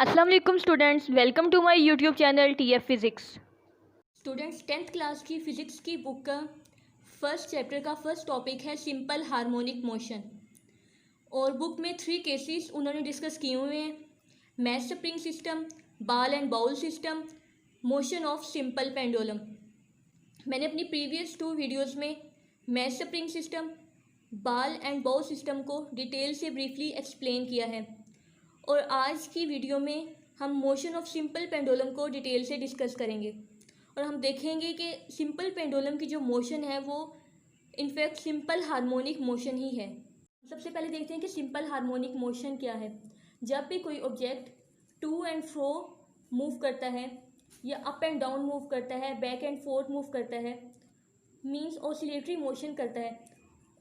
अस्सलाम वालेकुम students, welcome to my YouTube channel TF physics. Students 10th class की physics की बुक का फर्स्ट चैप्टर का फर्स्ट टॉपिक है सिंपल हार्मोनिक मोशन। और बुक में 3 केसेस उन्होंने डिस्कस किए हुए हैं: mass spring system, ball and bowl system, motion of simple pendulum. मैंने अपनी प्रीवियस 2 वीडियोज़ में mass spring system, ball and bowl system को डिटेल से ब्रीफली एक्सप्लेन किया है और आज की वीडियो में हम मोशन ऑफ सिंपल पेंडुलम को डिटेल से डिस्कस करेंगे और हम देखेंगे कि सिंपल पेंडुलम की जो मोशन है वो इनफैक्ट सिंपल हार्मोनिक मोशन ही है। सबसे पहले देखते हैं कि सिंपल हार्मोनिक मोशन क्या है। जब भी कोई object to and fro move करता है या अप एंड डाउन मूव करता है, बैक एंड फोर्थ मूव करता है, मीन्स ऑसिलेटरी मोशन करता है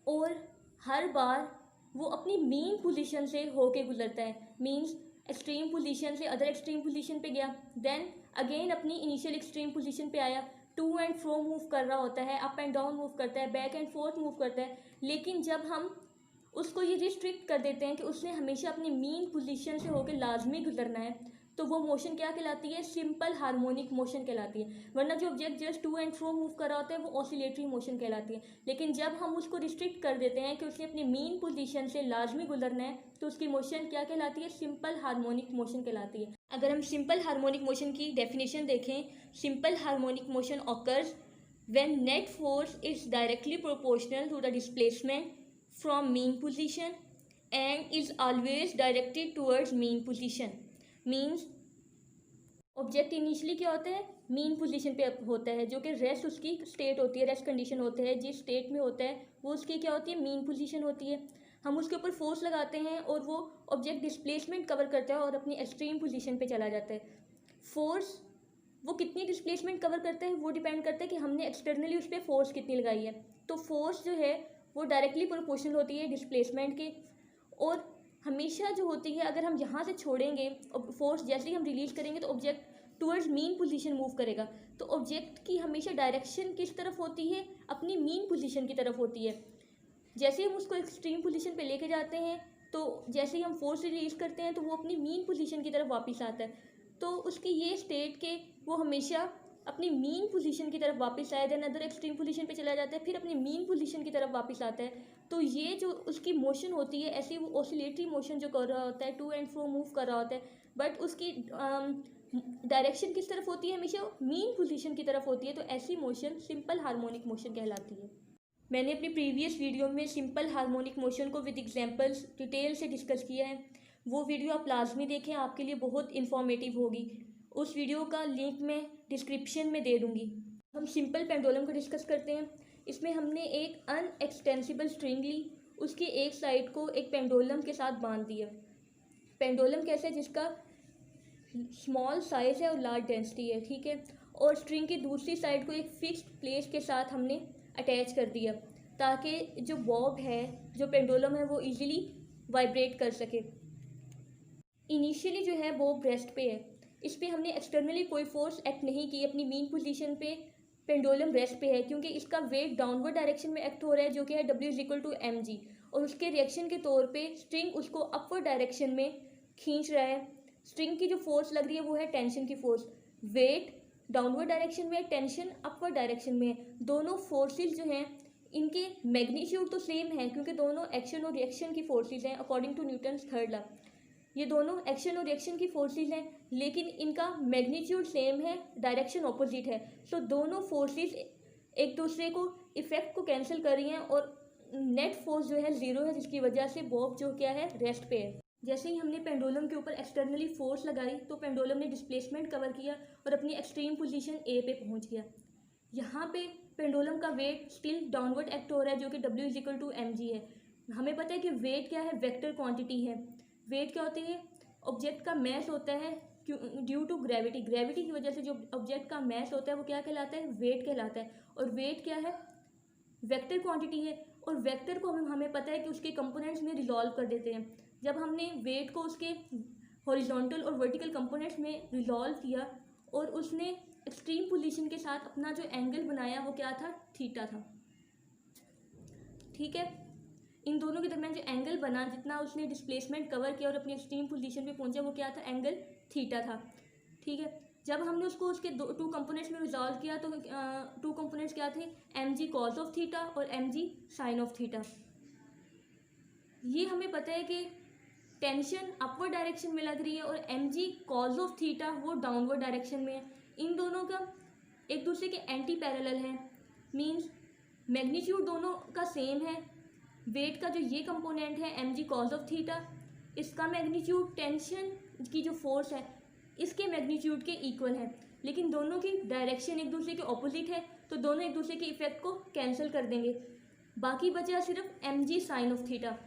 और हर बार वो अपनी मेन पोजीशन से होके गुजरता है, मीन्स एक्सट्रीम पोजीशन से अदर एक्सट्रीम पोजीशन पे गया, देन अगेन अपनी इनिशियल एक्सट्रीम पोजीशन पे आया, टू एंड फ्रो मूव कर रहा होता है, अप एंड डाउन मूव करता है, बैक एंड फोर्थ मूव करता है। लेकिन जब हम उसको ये रिस्ट्रिक्ट कर देते हैं कि उसने हमेशा अपनी मेन पोजीशन से होकर लाजमी गुजरना है, तो वो मोशन क्या कहलाती है? सिंपल हार्मोनिक मोशन कहलाती है। वरना जो object just to and fro move कर रहा होता है वो ऑसिलेटरी मोशन कहलाती है। लेकिन जब हम उसको रिस्ट्रिक्ट कर देते हैं कि उसने अपनी मेन पोजीशन से लाजमी गुजरना है, तो उसकी मोशन क्या कहलाती है? सिंपल हार्मोनिक मोशन कहलाती है। अगर हम सिंपल हार्मोनिक मोशन की डेफिनेशन देखें, simple harmonic motion occurs when net force is directly proportional to the displacement from mean position and is always directed towards mean position। Means object initially क्या होता है? Mean position पे होता है, जो कि रेस्ट उसकी स्टेट होती है, रेस्ट कंडीशन होते हैं। जिस स्टेट में होता है वो उसकी क्या होती है? मीन पोजीशन होती है। हम उसके ऊपर फोर्स लगाते हैं और वो ऑब्जेक्ट डिस्प्लेसमेंट कवर करता है और अपनी एक्सट्रीम पोजीशन पे चला जाता है। फोर्स वो कितनी डिस्प्लेसमेंट कवर करता है वो डिपेंड करता है कि हमने एक्सटर्नली उस पर फोर्स कितनी लगाई है। तो फोर्स जो है वो डायरेक्टली प्रोपोर्शनल होती है डिस्प्लेसमेंट के, और हमेशा जो होती है अगर हम यहाँ से छोड़ेंगे और फोर्स जैसे ही हम रिलीज करेंगे तो object towards mean position move करेगा। तो ऑब्जेक्ट की हमेशा डायरेक्शन किस तरफ होती है? अपनी मीन पोजीशन की तरफ होती है। जैसे ही हम उसको एक्सट्रीम पोजीशन पे लेके जाते हैं तो जैसे ही हम फोर्स रिलीज करते हैं तो वो अपनी मीन पोजीशन की तरफ वापस आता है। तो उसकी ये स्टेट के वो हमेशा अपनी मीन पोजीशन की तरफ वापस आए, देन अदर एक्सट्रीम पोजीशन पे चला जाता है, फिर अपनी मीन पोजीशन की तरफ वापस आता है। तो ये जो उसकी मोशन होती है, ऐसे वो ऑसिलेटरी मोशन जो कर रहा होता है, टू एंड फ्रो मूव कर रहा होता है, बट उसकी डायरेक्शन किस तरफ होती है? हमेशा मीन पोजीशन की तरफ होती है। तो ऐसी मोशन सिंपल हार्मोनिक मोशन कहलाती है। मैंने अपनी प्रीवियस वीडियो में सिंपल हार्मोनिक मोशन को विद एग्जांपल्स डिटेल से डिस्कस किया है। वो वीडियो आप लाजमी देखें, आपके लिए बहुत इन्फॉर्मेटिव होगी। उस वीडियो का लिंक मैं डिस्क्रिप्शन में दे दूँगी। हम सिंपल पेंडुलम को डिस्कस करते हैं। इसमें हमने एक अनएक्सटेंसिबल स्ट्रिंग ली, उसकी एक साइड को एक पेंडुलम के साथ बांध दिया। पेंडुलम कैसे? जिसका स्मॉल साइज़ है और लार्ज डेंसिटी है, ठीक है। और स्ट्रिंग की दूसरी साइड को एक फिक्स्ड प्लेस के साथ हमने अटैच कर दिया ताकि जो बॉब है, जो पेंडुलम है, वो इजीली वाइब्रेट कर सके। इनिशियली जो है बॉब रेस्ट पे है, इस पर हमने एक्सटर्नली कोई फोर्स एक्ट नहीं की। अपनी मीन पोजीशन पे पेंडुलम रेस्ट पे है क्योंकि इसका वेट डाउनवर्ड डायरेक्शन में एक्ट हो रहा है, जो कि है W=mg, और उसके रिएक्शन के तौर पे स्ट्रिंग उसको अपवर्ड डायरेक्शन में खींच रहा है। स्ट्रिंग की जो फोर्स लग रही है वो है टेंशन की फोर्स। वेट डाउनवर्ड डायरेक्शन में, टेंशन अपवर्ड डायरेक्शन में है। दोनों फोर्सेस जो हैं इनके मैग्नीट्यूड तो सेम है क्योंकि दोनों एक्शन और रिएक्शन की फोर्सेस हैं according to Newton's third law. ये दोनों एक्शन और रिएक्शन की फोर्सेस हैं लेकिन इनका मैग्नीट्यूड सेम है, डायरेक्शन ऑपोजिट है। तो दोनों फोर्सेस एक दूसरे को इफेक्ट को कैंसिल कर रही हैं और नेट फोर्स जो है ज़ीरो है, जिसकी वजह से बॉब जो क्या है रेस्ट पे है। जैसे ही हमने पेंडुलम के ऊपर एक्सटर्नली फोर्स लगाई तो पेंडुलम ने डिस्प्लेसमेंट कवर किया और अपनी एक्सट्रीम पोजीशन ए पे पहुंच गया। यहाँ पे पेंडुलम का वेट स्टिल डाउनवर्ड एक्ट हो रहा है, जो कि W=mg है। हमें पता है कि वेट क्या है? वेक्टर क्वांटिटी है। वेट क्या होती है? ऑब्जेक्ट का मैस होता है ड्यू टू ग्रेविटी। ग्रेविटी की वजह से जो ऑब्जेक्ट का मैस होता है वो क्या कहलाता है? वेट कहलाता है। और वेट क्या है? वेक्टर क्वांटिटी है। और वेक्टर को हमें पता है कि उसके कंपोनेंट्स में रिजॉल्व कर देते हैं। जब हमने वेट को उसके हॉरिजॉन्टल और वर्टिकल कंपोनेंट्स में रिजॉल्व किया और उसने एक्सट्रीम पोजीशन के साथ अपना जो एंगल बनाया वो क्या था? थीटा था, ठीक है। इन दोनों के दरमियान जो एंगल बना, जितना उसने डिस्प्लेसमेंट कवर किया और अपनी एक्सट्रीम पोजीशन पे पहुंचा, वो क्या था, एंगल थीटा था। ठीक है, जब हमने उसको उसके टू कंपोनेंट्स में रिजॉल्व किया तो टू कंपोनेंट्स क्या थे, M G cos of theta और M ji sine of theta. ये हमें पता है कि टेंशन अपवर्ड डायरेक्शन में लग रही है और M ji cause of theta वो डाउनवर्ड डायरेक्शन में है। इन दोनों का एक दूसरे के एंटी पैरेलल है, मीन्स मैग्नीट्यूड दोनों का सेम है। वेट का जो ये component m M G cause of थीटा, इसका मैग्नीट्यूड टेंशन की जो फोर्स है इसके मैग्नीट्यूड के इक्वल है, लेकिन दोनों की डायरेक्शन एक दूसरे के ऑपोजिट है, तो दोनों एक दूसरे के इफेक्ट को कैंसिल कर देंगे। बाकी बचा सिर्फ m ji sine of theta.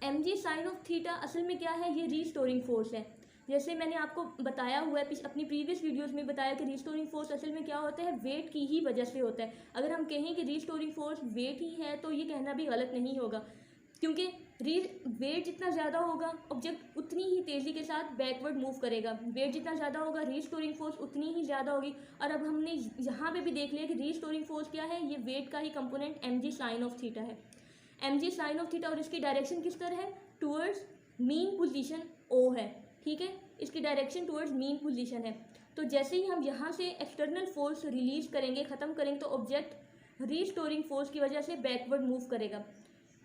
M ji sine of theta असल में क्या है, ये रीस्टोरिंग फोर्स है। जैसे मैंने आपको बताया हुआ है, अपनी प्रीवियस वीडियोस में बताया कि रीस्टोरिंग फोर्स असल में क्या होता है, वेट की ही वजह से होता है। अगर हम कहें कि रीस्टोरिंग फोर्स वेट ही है तो ये कहना भी गलत नहीं होगा, क्योंकि वेट जितना ज़्यादा होगा ऑब्जेक्ट उतनी ही तेज़ी के साथ बैकवर्ड मूव करेगा। वेट जितना ज़्यादा होगा रीस्टोरिंग फोर्स उतनी ही ज़्यादा होगी। और अब हमने यहाँ पे भी देख लिया कि रीस्टोरिंग फोर्स क्या है, ये वेट का ही component M ji sine of theta है। M G sine of theta और इसकी डायरेक्शन किस तरह है, टूवर्ड्स मीन पोजीशन ओ है। ठीक है, इसकी डायरेक्शन टूवर्ड्स मीन पोजीशन है। तो जैसे ही हम यहाँ से एक्सटर्नल फोर्स रिलीज करेंगे, ख़त्म करेंगे, तो ऑब्जेक्ट रीस्टोरिंग फोर्स की वजह से बैकवर्ड मूव करेगा।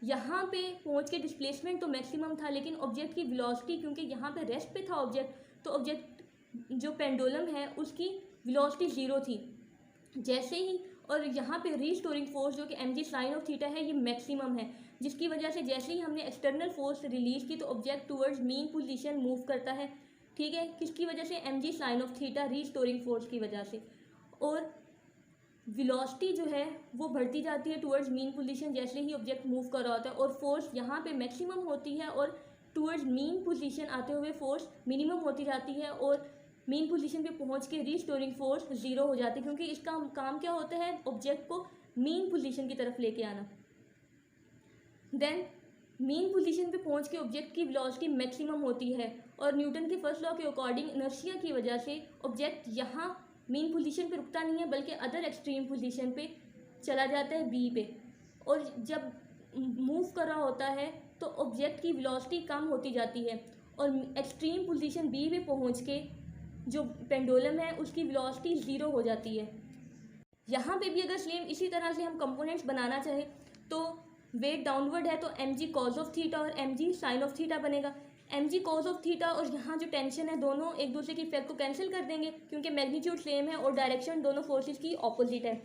यहाँ पे पहुँच के डिस्प्लेसमेंट तो मैक्सिमम था, लेकिन ऑब्जेक्ट की वेलोसिटी, क्योंकि यहाँ पे रेस्ट पे था ऑब्जेक्ट, तो ऑब्जेक्ट जो पेंडुलम है उसकी वेलोसिटी ज़ीरो थी। जैसे ही और यहाँ पे रीस्टोरिंग फोर्स जो कि m ji sine of theta है ये मैक्सिमम है, जिसकी वजह से जैसे ही हमने एक्सटर्नल फोर्स रिलीज की तो object towards mean position move करता है। ठीक है, किसकी वजह से, m ji sine of theta restoring force की वजह से। और वेलोसिटी जो है वो बढ़ती जाती है टूवर्ड्स मीन पोजीशन जैसे ही ऑब्जेक्ट मूव कर रहा होता है, और फोर्स यहाँ पे मैक्सिमम होती है और टूवर्ड्स मीन पोजीशन आते हुए फोर्स मिनिमम होती जाती है, और मीन पोजीशन पे पहुँच के रीस्टोरिंग फोर्स ज़ीरो हो जाती है, क्योंकि इसका काम क्या होता है, ऑब्जेक्ट को मीन पोजीशन की तरफ लेके आना। देन मीन पोजीशन पे पहुँच के ऑब्जेक्ट की वेलोसिटी मैक्सिमम होती है, और न्यूटन के फर्स्ट लॉ के अकॉर्डिंग इनर्शिया की वजह से ऑब्जेक्ट यहाँ मीन पोजीशन पे रुकता नहीं है, बल्कि अदर एक्सट्रीम पोजीशन पे चला जाता है बी पे। और जब मूव कर रहा होता है तो ऑब्जेक्ट की वेलोसिटी कम होती जाती है, और एक्सट्रीम पोजीशन बी पे पहुँच के जो पेंडुलम है उसकी वेलोसिटी ज़ीरो हो जाती है। यहाँ पे भी अगर सेम इसी तरह से हम कंपोनेंट्स बनाना चाहें तो वेट डाउनवर्ड है तो M ji cause of theta और M ji sine of theta बनेगा। M ji cause of theta और यहाँ जो टेंशन है दोनों एक दूसरे की इफेक्ट को कैंसिल कर देंगे, क्योंकि मैग्नीट्यूड सेम है और डायरेक्शन दोनों फोर्सेस की ऑपोजिट है।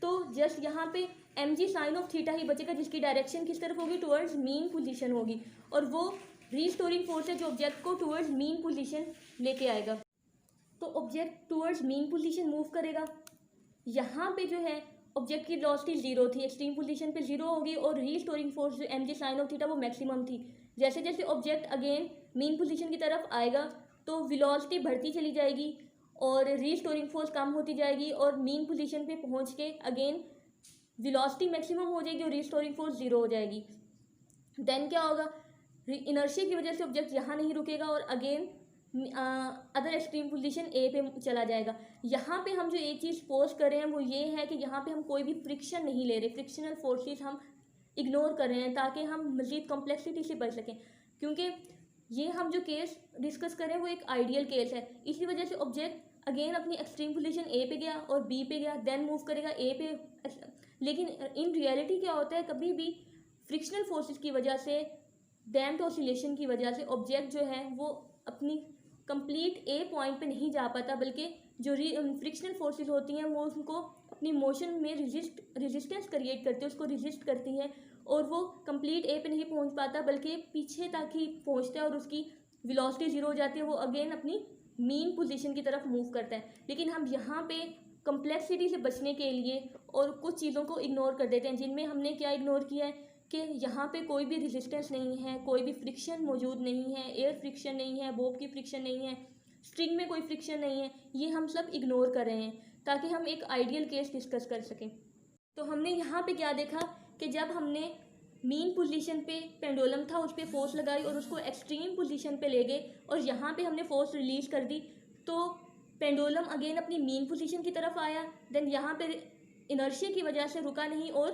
तो जस्ट यहाँ पे M ji sine of theta ही बचेगा, जिसकी डायरेक्शन किस तरफ होगी, टुवर्ड्स मीन पोजीशन होगी, और वो रीस्टोरिंग फोर्स है जो ऑब्जेक्ट को टुवर्ड्स मीन पोजीशन लेके आएगा। तो object towards mean position move करेगा। यहाँ पे जो है ऑब्जेक्ट की वेलोसिटी ज़ीरो थी, एक्सट्रीम पोजीशन पे ज़ीरो होगी, और रीस्टोरिंग फोर्स जो m ji sine of theta वो मैक्सिमम थी। जैसे जैसे ऑब्जेक्ट अगेन मीन पोजीशन की तरफ आएगा तो वेलोसिटी बढ़ती चली जाएगी और रीस्टोरिंग फोर्स कम होती जाएगी, और मीन पोजीशन पे पहुँच के अगेन वेलोसिटी मैक्सिमम हो जाएगी और रीस्टोरिंग फोर्स ज़ीरो हो जाएगी। देन क्या होगा, इनर्शिया की वजह से ऑब्जेक्ट यहाँ नहीं रुकेगा और again other extreme position A पे चला जाएगा। यहाँ पे हम जो एक चीज़ पोज कर रहे हैं वो ये है कि यहाँ पे हम कोई भी फ्रिक्शन नहीं ले रहे, फ्रिक्शनल फोर्सेस हम इग्नोर कर रहे हैं ताकि हम मज़ीद कॉम्प्लेक्सिटी से बच सकें, क्योंकि ये हम जो केस डिस्कस कर रहे हैं वो एक आइडियल केस है। इसी वजह से ऑब्जेक्ट अगेन अपनी एक्सट्रीम पोजीशन ए पे गया और बी पे गया, देन मूव करेगा ए पे। लेकिन इन रियलिटी क्या होता है, कभी भी फ्रिक्शनल फोर्सेस की वजह से, डैम्प्ड ऑसिलेशन की वजह से ऑब्जेक्ट जो है वो अपनी कंप्लीट ए पॉइंट पे नहीं जा पाता, बल्कि जो फ्रिक्शनल फोर्सेस होती हैं वो उनको अपनी मोशन में रेजिस्टेंस क्रिएट करती है, उसको रेजिस्ट करती है, और वो कंप्लीट ए पे नहीं पहुंच पाता बल्कि पीछे तक ही पहुंचता है और उसकी वेलोसिटी ज़ीरो हो जाती है, वो अगेन अपनी मीन पोजीशन की तरफ मूव करता है। लेकिन हम यहाँ पे कम्प्लेक्सिटी से बचने के लिए और कुछ चीज़ों को इग्नोर कर देते हैं, जिनमें हमने क्या इग्नोर किया है कि यहाँ पे कोई भी रेजिस्टेंस नहीं है, कोई भी फ्रिक्शन मौजूद नहीं है, एयर फ्रिक्शन नहीं है, बॉब की फ्रिक्शन नहीं है, स्ट्रिंग में कोई फ्रिक्शन नहीं है, ये हम सब इग्नोर कर रहे हैं ताकि हम एक आइडियल केस डिस्कस कर सकें। तो हमने यहाँ पे क्या देखा कि जब हमने मीन पोजीशन पे पेंडुलम था उस पर फोर्स लगाई और उसको एक्सट्रीम पोजीशन पे ले गए और यहाँ पे हमने फोर्स रिलीज कर दी, तो पेंडुलम अगेन अपनी मीन पोजीशन की तरफ आया। देन यहाँ पे इनर्शिया की वजह से रुका नहीं और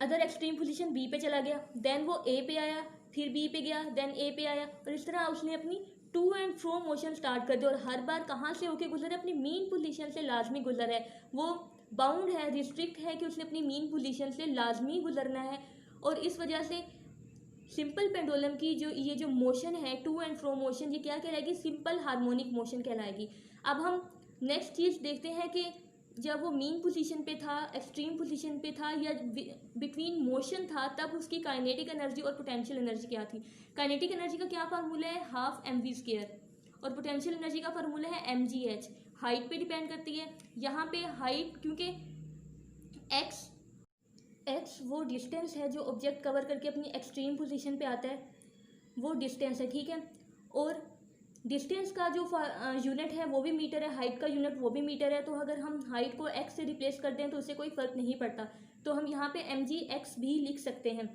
अदर एक्सट्रीम पोजीशन बी पे चला गया, देन वो ए पे आया, फिर बी पे गया, देन ए पे आया, और इस तरह उसने अपनी to and fro motion start कर दिया। और हर बार कहाँ से होके गुजर है? अपनी मीन पोजीशन से लाजमी गुजर है। वो बाउंड है, रिस्ट्रिक्ट है कि उसने अपनी मीन पोजीशन से लाजमी गुजरना है। और इस वजह से सिंपल पेंडुलम की जो मोशन है, टू एंड फ्रो मोशन, ये क्या कहलाएगी? सिंपल हार्मोनिक मोशन कहलाएगी। अब हम नेक्स्ट चीज़ देखते हैं कि जब वो मीन पोजीशन पे था, एक्सट्रीम पोजीशन पे था, या बिटवीन मोशन था, तब उसकी काइनेटिक एनर्जी और पोटेंशियल एनर्जी क्या थी? काइनेटिक एनर्जी का क्या फार्मूला है? हाफ mv², और पोटेंशियल एनर्जी का फार्मूला है mgh। हाइट पे डिपेंड करती है। यहाँ पे हाइट, क्योंकि एक्स वो डिस्टेंस है जो ऑब्जेक्ट कवर करके अपनी एक्सट्रीम पोजीशन पे आता है, वो डिस्टेंस है, ठीक है। और डिस्टेंस का जो यूनिट है वो भी मीटर है, हाइट का यूनिट वो भी मीटर है। तो अगर हम हाइट को एक्स से रिप्लेस कर दें तो उससे कोई फ़र्क नहीं पड़ता, तो हम यहाँ पे mgx भी लिख सकते हैं।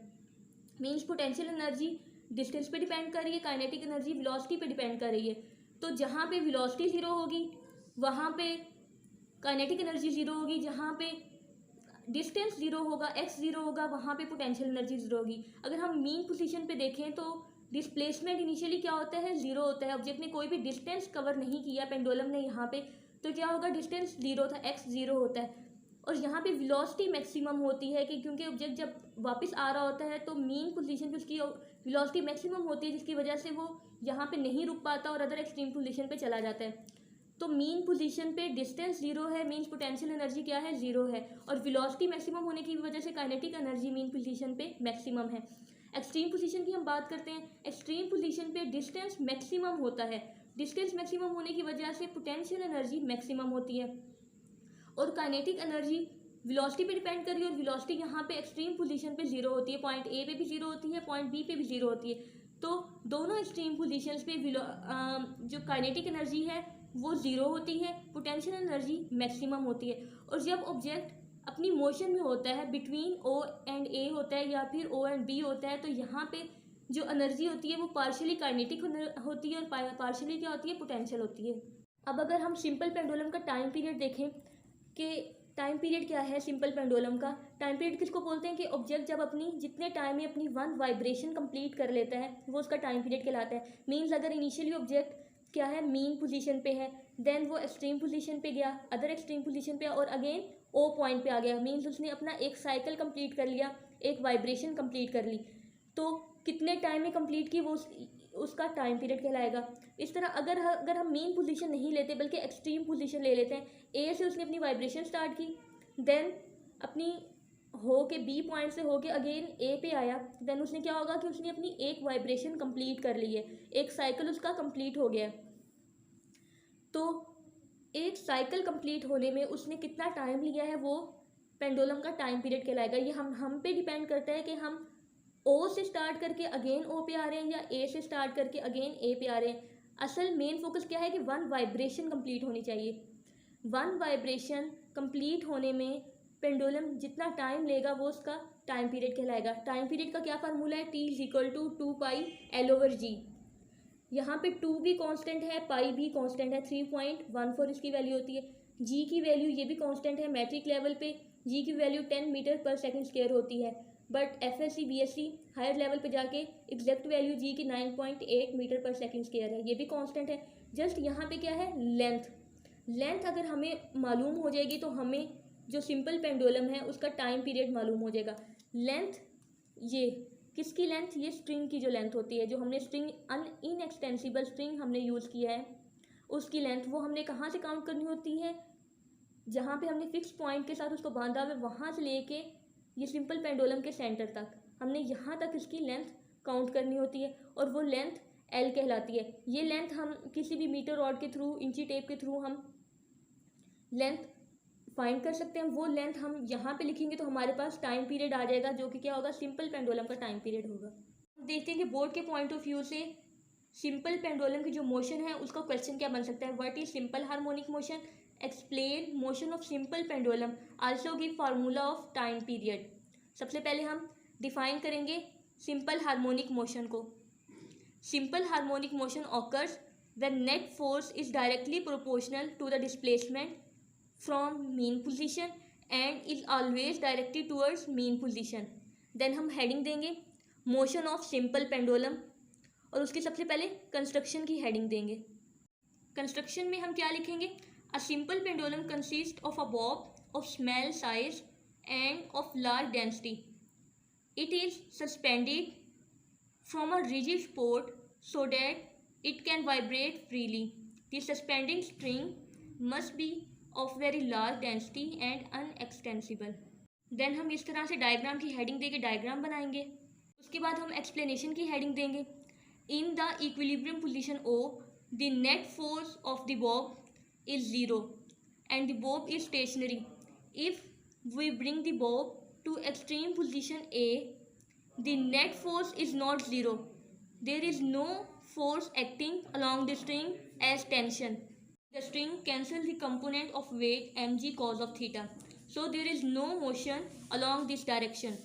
मीन्स पोटेंशियल एनर्जी डिस्टेंस पे डिपेंड कर रही है, काइनेटिक एनर्जी वेलोसिटी पे डिपेंड कर रही है। तो जहाँ पे वेलोसिटी ज़ीरो होगी वहाँ पे काइनेटिक एनर्जी ज़ीरो होगी, जहाँ पे डिस्टेंस ज़ीरो होगा, एक्स ज़ीरो होगा, वहाँ पे पोटेंशियल एनर्जी ज़ीरो होगी। अगर हम मीन पोजीशन पे देखें तो डिस्प्लेसमेंट इनिशियली क्या होता है? ज़ीरो होता है। ऑब्जेक्ट ने कोई भी डिस्टेंस कवर नहीं किया पेंडुलम ने यहाँ पे, तो क्या होगा? डिस्टेंस ज़ीरो था, एक्स ज़ीरो होता है। और यहाँ पे वेलोसिटी मैक्सिमम होती है कि क्योंकि ऑब्जेक्ट जब वापस आ रहा होता है तो मीन पोजीशन पे उसकी वेलोसिटी मैक्सिमम होती है, जिसकी वजह से वो यहाँ पे नहीं रुक पाता और अदर एक्सट्रीम पोजीशन पे चला जाता है। तो मीन पोजीशन पे डिस्टेंस ज़ीरो है, मीन्स पोटेंशियल एनर्जी क्या है? ज़ीरो है। और वेलोसिटी मैक्सिमम होने की वजह से काइनेटिक एनर्जी मीन पोजीशन पे मैक्सिमम है। एक्सट्रीम पोजीशन की हम बात करते हैं। एक्सट्रीम पोजीशन पे डिस्टेंस मैक्सिमम होता है, डिस्टेंस मैक्सिमम होने की वजह से पोटेंशियल एनर्जी मैक्सिमम होती है। और काइनेटिक एनर्जी वेलोसिटी पे डिपेंड कर रही है, और वेलोसिटी यहाँ पे एक्सट्रीम पोजीशन पे ज़ीरो होती है, पॉइंट ए पे भी ज़ीरो होती है, पॉइंट बी पे भी ज़ीरो होती है। तो दोनों एक्सट्रीम पोजीशंस पे जो काइनेटिक एनर्जी है वो ज़ीरो होती है, पोटेंशियल एनर्जी मैक्सिमम होती है। और जब ऑब्जेक्ट अपनी मोशन में होता है, बिटवीन ओ एंड ए होता है या फिर ओ एंड बी होता है, तो यहाँ पे जो एनर्जी होती है वो पार्शियली काइनेटिक होती है और पार्शियली क्या होती है? पोटेंशियल होती है। अब अगर हम सिंपल पेंडुलम का टाइम पीरियड देखें कि टाइम पीरियड क्या है सिंपल पेंडुलम का? टाइम पीरियड किसको बोलते हैं? कि ऑब्जेक्ट जब अपनी जितने टाइम में अपनी वन वाइब्रेशन कंप्लीट कर लेता है वो उसका टाइम पीरियड कहलाता है। मीन्स अगर इनिशियली ऑब्जेक्ट क्या है? मीन पोजीशन पे है, देन वो एक्सट्रीम पोजीशन पे गया, अदर एक्सट्रीम पोजीशन पे, और अगेन ओ पॉइंट पे आ गया, मीन्स उसने अपना एक साइकिल कंप्लीट कर लिया, एक वाइब्रेशन कंप्लीट कर ली। तो कितने टाइम में कंप्लीट की वो उसका टाइम पीरियड कहलाएगा। इस तरह अगर हम मेन पोजीशन नहीं लेते बल्कि एक्सट्रीम पोजीशन ले लेते हैं, ए से उसने अपनी वाइब्रेशन स्टार्ट की, देन अपनी हो के बी पॉइंट से होके अगेन ए पे आया, देन उसने क्या होगा कि उसने अपनी एक वाइब्रेशन कंप्लीट कर ली है, एक साइकिल उसका कंप्लीट हो गया। तो एक साइकिल कंप्लीट होने में उसने कितना टाइम लिया है वो पेंडुलम का टाइम पीरियड कहलाएगा। ये हम पे डिपेंड करता है कि हम ओ से स्टार्ट करके अगेन ओ पे आ रहे हैं या ए से स्टार्ट करके अगेन ए पे आ रहे हैं। असल मेन फोकस क्या है कि वन वाइब्रेशन कंप्लीट होनी चाहिए। वन वाइब्रेशन कंप्लीट होने में पेंडुलम जितना टाइम लेगा वो उसका टाइम पीरियड कहलाएगा। टाइम पीरियड का क्या फार्मूला है? T is equal to 2πL/g। यहाँ पे 2 भी कांस्टेंट है, पाई भी कांस्टेंट है, 3.14 इसकी वैल्यू होती है। जी की वैल्यू ये भी कांस्टेंट है, मैट्रिक लेवल पे जी की वैल्यू 10 मीटर पर सेकंड स्क्वायर होती है, but FSC BSc higher level पे जाके एग्जैक्ट वैल्यू जी की 9.8 मीटर पर सेकंड स्क्वायर है, ये भी कांस्टेंट है। जस्ट यहाँ पे क्या है? लेंथ अगर हमें मालूम हो जाएगी तो हमें जो सिंपल पेंडुलम है उसका टाइम पीरियड मालूम हो जाएगा। लेंथ, ये किसकी लेंथ? ये स्ट्रिंग की जो लेंथ होती है, जो हमने स्ट्रिंग इनएक्सटेंसिबल स्ट्रिंग हमने यूज़ किया है उसकी लेंथ, वो हमने कहाँ से काउंट करनी होती है? जहाँ पे हमने फिक्स पॉइंट के साथ उसको बांधा हुआ है वहाँ से लेके ये सिंपल पेंडुलम के सेंटर तक हमने यहाँ तक इसकी लेंथ काउंट करनी होती है, और वो लेंथ L कहलाती है। ये लेंथ हम किसी भी मीटर रॉड के थ्रू, इंची टेप के थ्रू हम लेंथ फाइंड कर सकते हैं। वो लेंथ हम यहाँ पे लिखेंगे तो हमारे पास टाइम पीरियड आ जाएगा, जो कि क्या होगा? सिंपल पेंडुलम का टाइम पीरियड होगा। देखते हैं कि बोर्ड के पॉइंट ऑफ व्यू से सिंपल पेंडुलम की जो मोशन है उसका क्वेश्चन क्या बन सकता है। What is simple harmonic motion? Explain motion of simple pendulum, also give formula of time period. सबसे पहले हम डिफाइन करेंगे सिंपल हार्मोनिक मोशन को। Simple harmonic motion occurs when net force is directly proportional to the displacement from mean position and is always directed towards mean position. Then हम heading देंगे motion of simple pendulum और उसके सबसे पहले construction की heading देंगे. Construction में हम क्या लिखेंगे? A simple pendulum consist of a Bob of small size end of large density. It is suspended from a rigid support so that it can vibrate freely. The suspending string must be of very large density and unextensible. Then हम इस तरह से diagram की heading देके diagram बनाएंगे. उसके बाद हम एक्सप्लेनेशन की हेडिंग देंगे. In the equilibrium position O, the net force of the bob is 0 and the bob is stationary. If we bring the bob to extreme position A, the net force is not 0. There is no force acting along the string as tension. The string cancels the component of weight mg cos of theta. So there is no motion along this direction.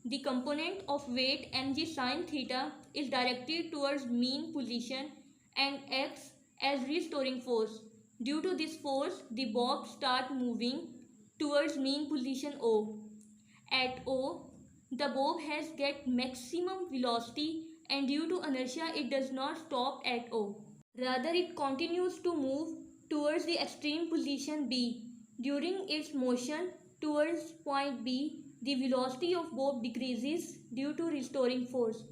The component of weight mg sin theta is directed towards mean position and acts as restoring force. Due to this force, the bob start moving towards mean position O. At O, the bob has get maximum velocity and due to inertia, it does not stop at O. Rather, it continues to move towards the extreme position B. During its motion towards point B, the velocity of bob decreases due to restoring force.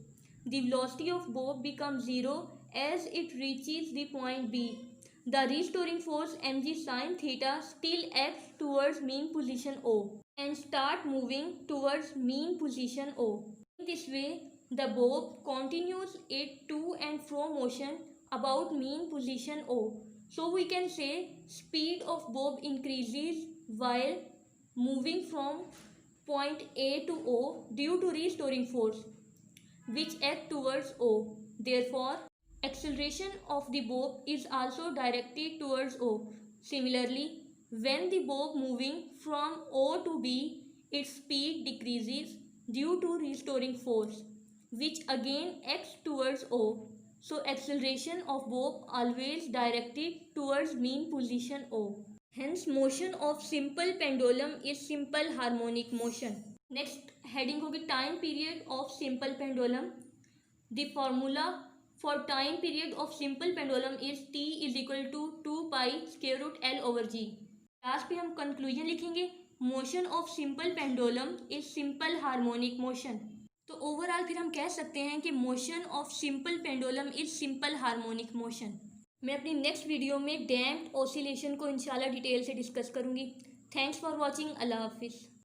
The velocity of bob becomes 0 as it reaches the point B. The restoring force mg sin theta still acts towards mean position O and start moving towards mean position O. In this way, the bob continues its to and fro motion about mean position O. So we can say speed of bob increases while moving from point A to O due to restoring force which act towards O. Therefore, acceleration of the bob is also directed towards O. Similarly, when the bob moving from O to B, its speed decreases due to restoring force which again acts towards O. So acceleration of bob always directed towards mean position O. Hence, motion of simple pendulum is simple harmonic motion. Next heading होगी time period of simple pendulum. The formula for time period of simple pendulum is T is equal to 2 pi square root L over G. Last पे हम conclusion लिखेंगे motion of simple pendulum is simple harmonic motion. तो overall फिर हम कह सकते हैं कि motion of simple pendulum is simple harmonic motion. मैं अपनी नेक्स्ट वीडियो में डैम्प्ड ऑसिलेशन को इंशाल्लाह डिटेल से डिस्कस करूँगी. Thanks for watching. अल्लाह हाफिज़.